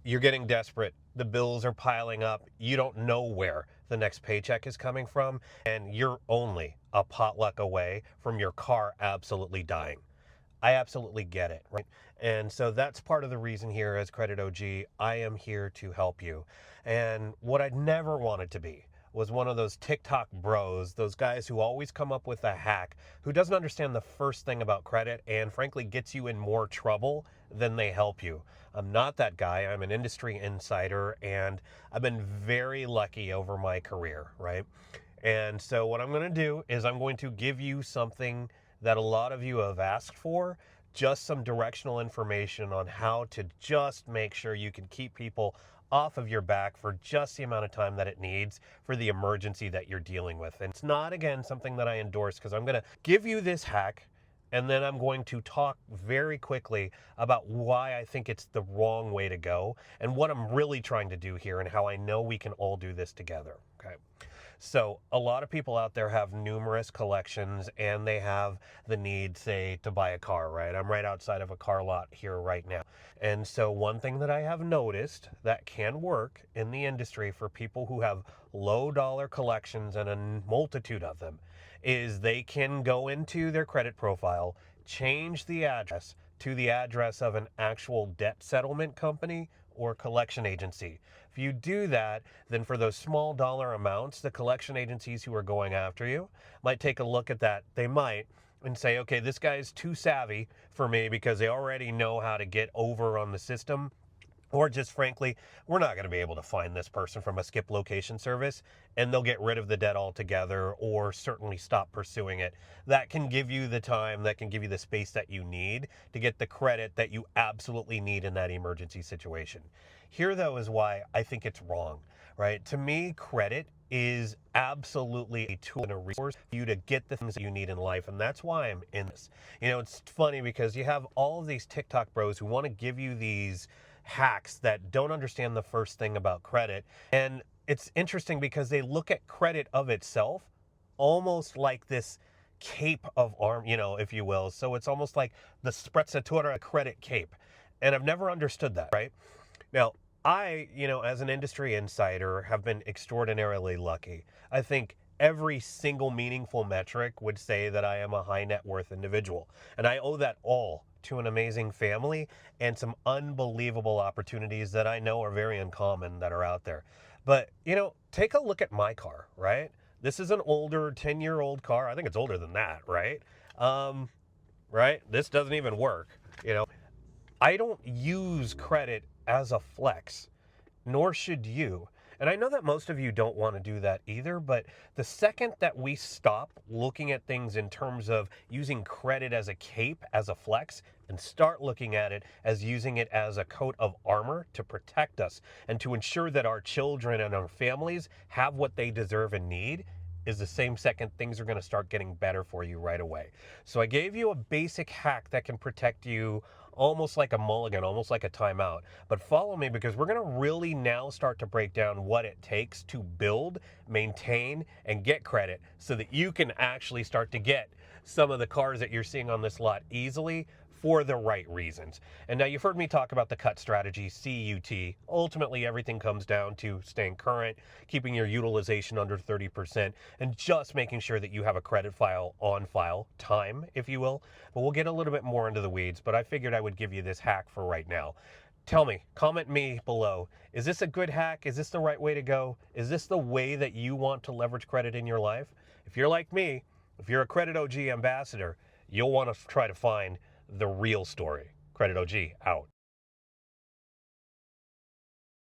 you're getting desperate. The bills are piling up. You don't know where the next paycheck is coming from, and you're only a potluck away from your car absolutely dying. I absolutely get it, right? And so that's part of the reason here as Credit OG, I am here to help you. And what I'd never wanted to be was one of those TikTok bros, those guys who always come up with a hack, who doesn't understand the first thing about credit and frankly gets you in more trouble than they help you. I'm not that guy. I'm an industry insider, and I've been very lucky over my career, right? And so what I'm going to do is I'm going to give you something that a lot of you have asked for, just some directional information on how to just make sure you can keep people off of your back for just the amount of time that it needs for the emergency that you're dealing with. And it's not, again, something that I endorse, because I'm going to give you this hack and then I'm going to talk very quickly about why I think it's the wrong way to go and what I'm really trying to do here and how I know we can all do this together. Okay. So a lot of people out there have numerous collections and they have the need, say, to buy a car, right? I'm right outside of a car lot here right now. And so one thing that I have noticed that can work in the industry for people who have low dollar collections and a multitude of them is they can go into their credit profile, change the address to the address of an actual debt settlement company or collection agency. If you do that, then for those small dollar amounts, the collection agencies who are going after you might take a look at that. They might and say, okay, this guy's too savvy for me because they already know how to get over on the system. Or just frankly, we're not going to be able to find this person from a skip location service, and they'll get rid of the debt altogether or certainly stop pursuing it. That can give you the time, that can give you the space that you need to get the credit that you absolutely need in that emergency situation. Here, though, is why I think it's wrong, right? To me, credit is absolutely a tool and a resource for you to get the things that you need in life, and that's why I'm in this. You know, it's funny because you have all of these TikTok bros who want to give you these hacks that don't understand the first thing about credit. And it's interesting because they look at credit of itself almost like this cape of arm, you know, if you will. So it's almost like the sprezzatura credit cape. And I've never understood that, right? Now, I, you know, as an industry insider, have been extraordinarily lucky. I think every single meaningful metric would say that I am a high net worth individual. And I owe that all to an amazing family and some unbelievable opportunities that I know are very uncommon that are out there. But, you know, take a look at my car, right? This is an older 10-year-old car. I think it's older than that, right? Right? This doesn't even work, you know. I don't use credit as a flex, nor should you. And I know that most of you don't want to do that either, but the second that we stop looking at things in terms of using credit as a cape, as a flex, and start looking at it as using it as a coat of armor to protect us and to ensure that our children and our families have what they deserve and need, is the same second things are going to start getting better for you right away. So I gave you a basic hack that can protect you almost like a mulligan, almost like a timeout. But follow me because we're going to really now start to break down what it takes to build, maintain, and get credit so that you can actually start to get some of the cars that you're seeing on this lot easily for the right reasons. And now you've heard me talk about the CUT strategy, C.U.T. Ultimately, everything comes down to staying current, keeping your utilization under 30%, and just making sure that you have a credit file on file, time, if you will. But we'll get a little bit more into the weeds, but I figured I would give you this hack for right now. Tell me, comment me below. Is this a good hack? Is this the right way to go? Is this the way that you want to leverage credit in your life? If you're like me, if you're a Credit OG ambassador, you'll want to try to find the real story. Credit OG out.